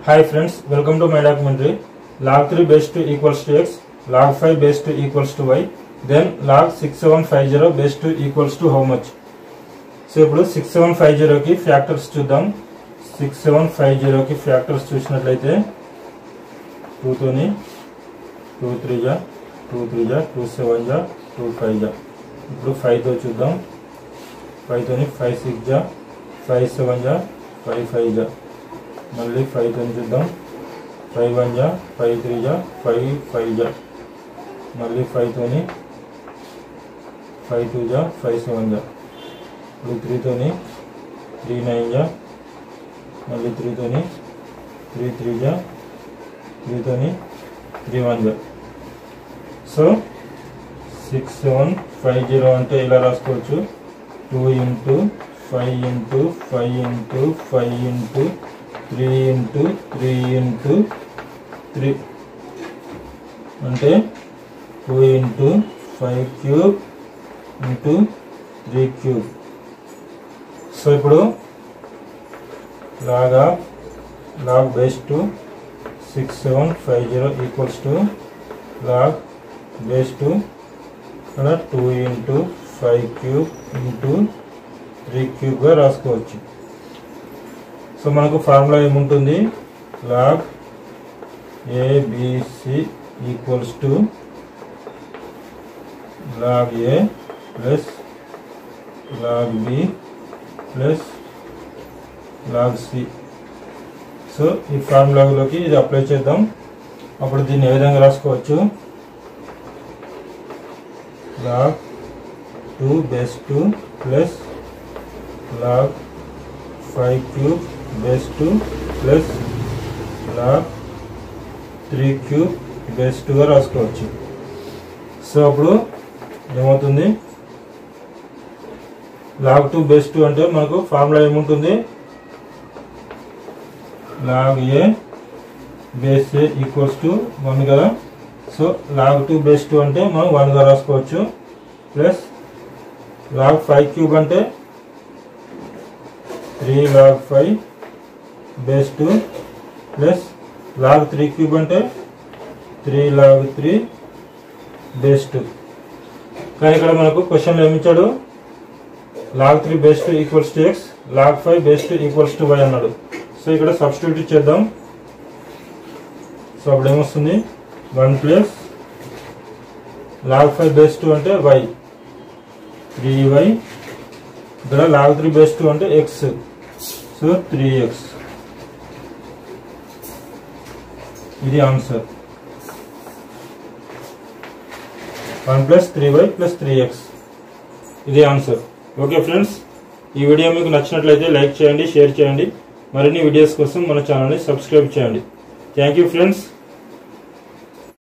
Hi friends, welcome to my documentary. Log 3 base 2 equals to x, log 5 base 2 equals to y, then log 6750 base 2 equals to how much? So ఇప్పుడు 6750 కి factors చూద్దాం. 6750 కి factors చూసినట్లయితే 2 తోని 2 3 జా 2 3 జా 2 7 జా 2 5 జా. ఇప్పుడు 5 తో చూద్దాం. 5 తోని 5 6 జా 5 7 జా 5 5 జా. మళ్ళీ 5 తోని చూద్దాం. 5 1 జా 5 3 జా 5 5 జా. మళ్ళీ 5 తోని 5 2 జా 5 7 జా. ఇప్పుడు 3 తోని 3 9 జా. మళ్ళీ 3 తోని 3 3 జా 3 తోని 3 1 జా. సో 6750 అంటే ఇలా రాసుకోవచ్చు. 2 into 5 into 5 into 5 into 3 into 3 into 3 అంటే 2 into 5 cube into 3 cube. So ఇప్పుడు log base 2 6750 equals to log base 2 అలా 2 into 5 cube into 3 cube గా రాసుకోవచ్చు. సో మనకు ఫార్ములా ఏముంటుంది? log ABC equals to log A plus log B plus log C. So ఈ ఫార్ములాలోకి ఇది apply చేద్దాం. అప్పుడు దీన్ని ఏ విధంగా రాసుకోవచ్చు? log 2 base 2 plus log 5 cube base 2 plus log 3 cube base 2 గా రాసుకోవచ్చు. సో అప్పుడు ఏమవుతుంది? log 2 base 2 అంటే మనకు ఫార్ములా ఏముంటుంది? log A base A equals to 1 కదా. సో log 2 base 2 అంటే మనం 1 గా రాసుకోవచ్చు. ప్లస్ log 5 cube అంటే 3 log 5 base 2 plus log 3 cube అంటే 3 log 3 base 2. కానీ ఇక్కడ మనకు క్వశ్చన్లో ఏమి ఇచ్చాడు? log 3 base 2 equals to x, log 5 base 2 equals to y అన్నాడు. సో ఇక్కడ సబ్స్టిట్యూట్ చేద్దాం. సో అప్పుడు ఏమొస్తుంది? 1 ప్లస్ log 5 base 2 అంటే y 3y, ఇక్కడ log 3 base 2 అంటే x, సో 3x. ఇది answer. 1 plus 3y plus 3x ఇది ఆన్సర్. ఓకే ఫ్రెండ్స్, ఈ వీడియో మీకు నచ్చినట్లయితే లైక్ చేయండి, షేర్ చేయండి. మరిన్ని వీడియోస్ కోసం మన ఛానల్ని సబ్స్క్రైబ్ చేయండి. Thank you friends.